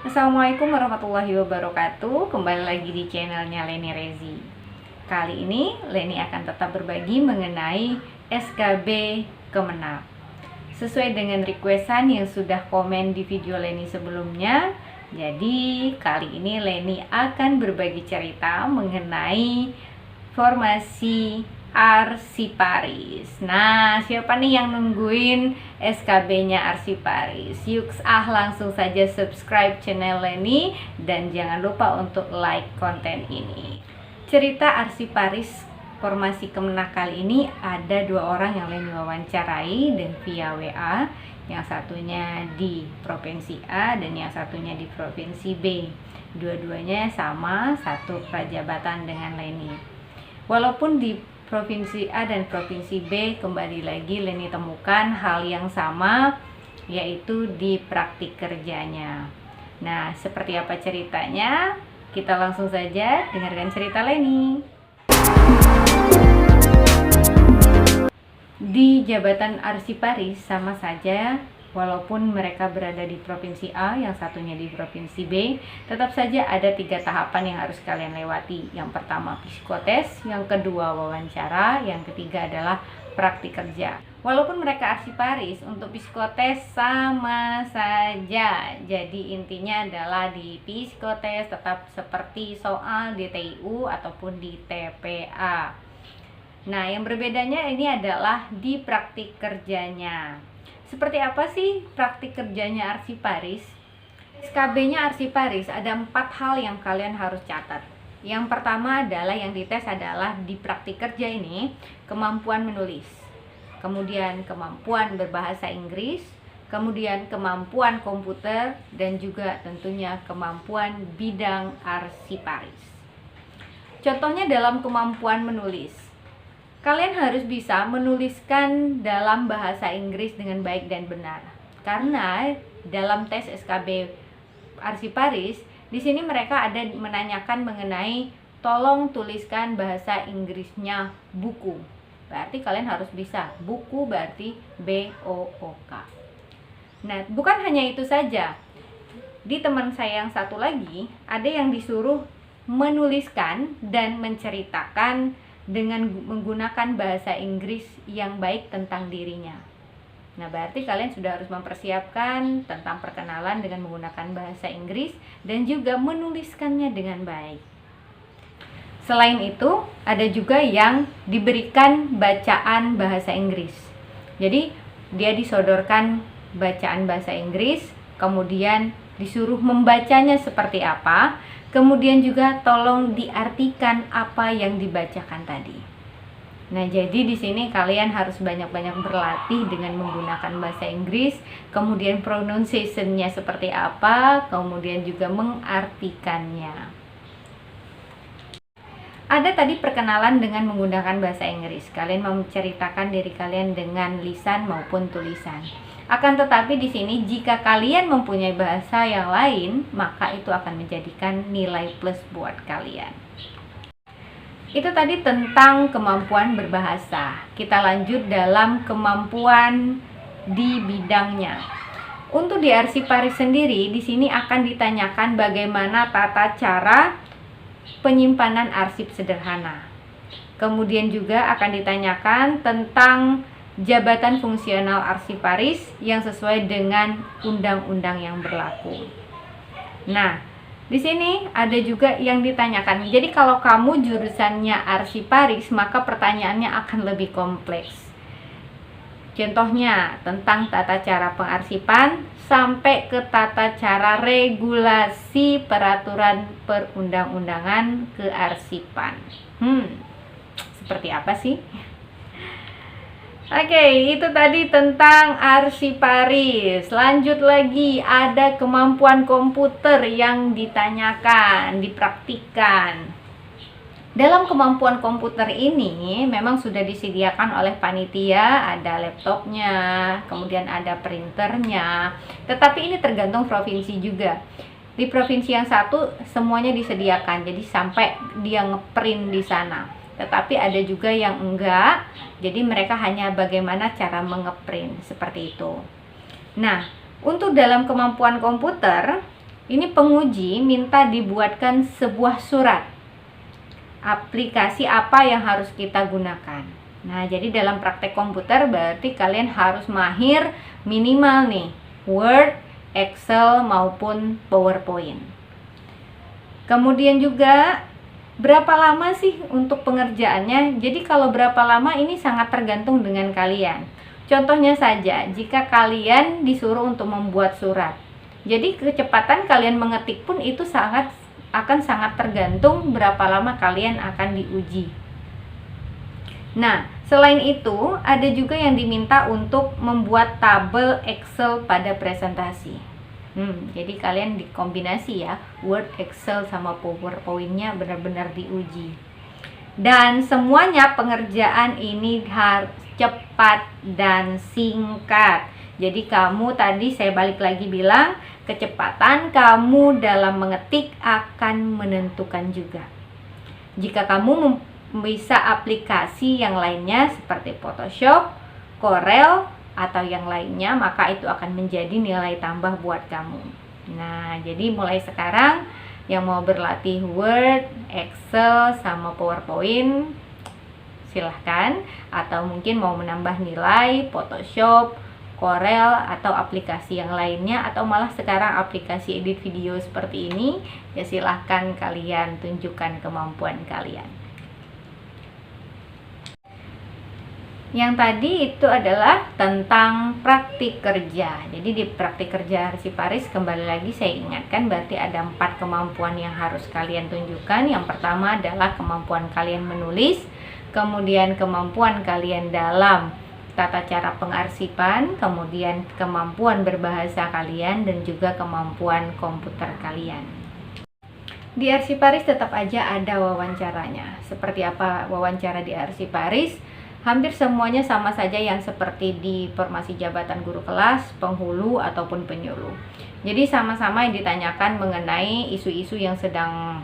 Assalamualaikum warahmatullahi wabarakatuh. Kembali lagi di channelnya Leni Rezi. Kali ini Leni akan tetap berbagi mengenai SKB Kemenang. Sesuai dengan requestan yang sudah komen di video Leni sebelumnya, jadi kali ini Leni akan berbagi cerita mengenai formasi Arsiparis. Nah, siapa nih yang nungguin SKB-nya Arsiparis? Yuk langsung saja subscribe channel Leni dan jangan lupa untuk like konten ini. Cerita Arsiparis formasi Kemenang kali ini ada dua orang yang Leni wawancarai dan via WA. Yang satunya di Provinsi A dan yang satunya di Provinsi B. Dua-duanya sama, satu prajabatan dengan Leni. Walaupun di Provinsi A dan Provinsi B kembali lagi Leni temukan hal yang sama, yaitu di praktik kerjanya. Nah, seperti apa ceritanya? Kita langsung saja dengarkan cerita Leni. Di jabatan Arsiparis sama saja, walaupun mereka berada di Provinsi A, yang satunya di Provinsi B, tetap saja ada 3 tahapan yang harus kalian lewati. Yang pertama psikotes, yang kedua wawancara, yang ketiga adalah praktik kerja. Walaupun mereka Arsiparis, untuk psikotes sama saja. Jadi intinya adalah di psikotes tetap seperti soal di TIU ataupun di TPA. Nah, yang berbedanya ini adalah di praktik kerjanya. Seperti apa sih praktik kerjanya Arsiparis? SKB-nya Arsiparis ada 4 hal yang kalian harus catat. Yang pertama adalah yang dites adalah di praktik kerja ini kemampuan menulis, kemudian kemampuan berbahasa Inggris, kemudian kemampuan komputer, dan juga tentunya kemampuan bidang Arsiparis. Contohnya dalam kemampuan menulis, kalian harus bisa menuliskan dalam bahasa Inggris dengan baik dan benar. Karena dalam tes SKB Arsiparis, di sini mereka ada menanyakan mengenai tolong tuliskan bahasa Inggrisnya buku. Berarti kalian harus bisa. Buku berarti BOOK. Nah, bukan hanya itu saja. Di teman saya yang satu lagi, ada yang disuruh menuliskan dan menceritakan dengan menggunakan bahasa Inggris yang baik tentang dirinya. Nah, berarti kalian sudah harus mempersiapkan tentang perkenalan dengan menggunakan bahasa Inggris dan juga menuliskannya dengan baik. Selain itu, ada juga yang diberikan bacaan bahasa Inggris. Jadi, dia disodorkan bacaan bahasa Inggris, kemudian disuruh membacanya seperti apa. Kemudian juga tolong diartikan apa yang dibacakan tadi. Nah, jadi di sini kalian harus banyak-banyak berlatih dengan menggunakan bahasa Inggris, kemudian pronunciation-nya seperti apa, kemudian juga mengartikannya. Ada tadi perkenalan dengan menggunakan bahasa Inggris. Kalian menceritakan diri kalian dengan lisan maupun tulisan. Akan tetapi di sini jika kalian mempunyai bahasa yang lain, maka itu akan menjadikan nilai plus buat kalian. Itu tadi tentang kemampuan berbahasa. Kita lanjut dalam kemampuan di bidangnya. Untuk di Arsiparis sendiri, di sini akan ditanyakan bagaimana tata cara penyimpanan arsip sederhana. Kemudian juga akan ditanyakan tentang jabatan fungsional Arsiparis yang sesuai dengan undang-undang yang berlaku. Nah, di sini ada juga yang ditanyakan. Jadi kalau kamu jurusannya Arsiparis, maka pertanyaannya akan lebih kompleks. Contohnya tentang tata cara pengarsipan sampai ke tata cara regulasi peraturan perundang-undangan kearsipan. Seperti apa sih? Oke, itu tadi tentang Arsiparis. Lanjut lagi, ada kemampuan komputer yang ditanyakan, dipraktikkan. Dalam kemampuan komputer ini memang sudah disediakan oleh panitia, ada laptopnya, kemudian ada printernya. Tetapi ini tergantung provinsi juga. Di provinsi yang satu semuanya disediakan, jadi sampai dia ngeprint di sana. Tetapi ada juga yang enggak, jadi mereka hanya bagaimana cara mengeprint seperti itu. Nah, untuk dalam kemampuan komputer Ini penguji minta dibuatkan sebuah surat aplikasi apa yang harus kita gunakan. Nah, jadi dalam praktek komputer berarti kalian harus mahir minimal nih Word, Excel maupun PowerPoint. Kemudian juga berapa lama sih untuk pengerjaannya? Jadi kalau berapa lama ini sangat tergantung dengan kalian. Contohnya saja, jika kalian disuruh untuk membuat surat, jadi kecepatan kalian mengetik pun itu akan sangat tergantung berapa lama kalian akan diuji. Nah, selain itu ada juga yang diminta untuk membuat tabel Excel pada presentasi. Jadi kalian dikombinasi ya, Word, Excel sama PowerPoint-nya benar-benar diuji. Dan semuanya pengerjaan ini harus cepat dan singkat. Jadi kamu tadi saya balik lagi bilang, kecepatan kamu dalam mengetik akan menentukan juga. Jika kamu bisa aplikasi yang lainnya seperti Photoshop, Corel, atau yang lainnya, maka itu akan menjadi nilai tambah buat kamu. Nah, jadi mulai sekarang yang mau berlatih Word, Excel, sama PowerPoint, silahkan. Atau mungkin mau menambah nilai Photoshop, Corel, atau aplikasi yang lainnya, atau malah sekarang aplikasi edit video seperti ini, ya silahkan kalian tunjukkan kemampuan kalian. Yang tadi itu adalah tentang praktik kerja. Jadi di praktik kerja Arsiparis kembali lagi saya ingatkan berarti ada 4 kemampuan yang harus kalian tunjukkan. Yang pertama adalah kemampuan kalian menulis, kemudian kemampuan kalian dalam tata cara pengarsipan, kemudian kemampuan berbahasa kalian, dan juga kemampuan komputer kalian. Di Arsiparis tetap aja ada wawancaranya. Seperti apa wawancara di Arsiparis? Hampir semuanya sama saja yang seperti di formasi jabatan guru kelas, penghulu, ataupun penyuluh. Jadi sama-sama yang ditanyakan mengenai isu-isu yang sedang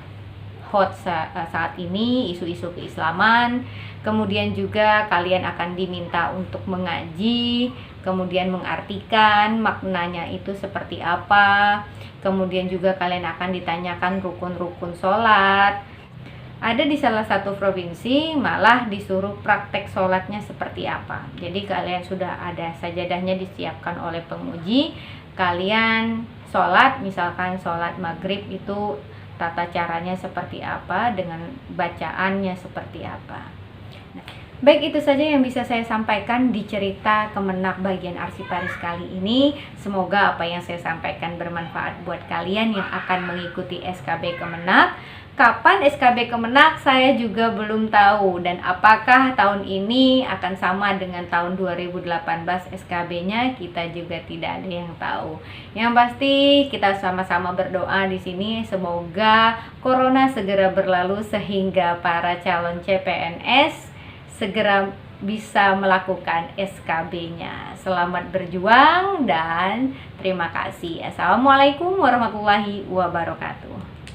hot saat ini, isu-isu keislaman. Kemudian juga kalian akan diminta untuk mengaji, kemudian mengartikan maknanya itu seperti apa. Kemudian juga kalian akan ditanyakan rukun-rukun sholat. Ada di salah satu provinsi malah disuruh praktek sholatnya seperti apa. Jadi kalian sudah ada sajadahnya disiapkan oleh penguji. Kalian sholat, misalkan sholat maghrib itu tata caranya seperti apa, dengan bacaannya seperti apa. Nah, baik, itu saja yang bisa saya sampaikan di cerita Kemenak bagian Arsiparis kali ini. Semoga apa yang saya sampaikan bermanfaat buat kalian yang akan mengikuti SKB Kemenak. Kapan SKB Kemenak saya juga belum tahu, dan apakah tahun ini akan sama dengan tahun 2018 SKB-nya kita juga tidak ada yang tahu. Yang pasti kita sama-sama berdoa di sini semoga corona segera berlalu sehingga para calon CPNS segera bisa melakukan SKB-nya. Selamat berjuang dan terima kasih. Assalamualaikum warahmatullahi wabarakatuh.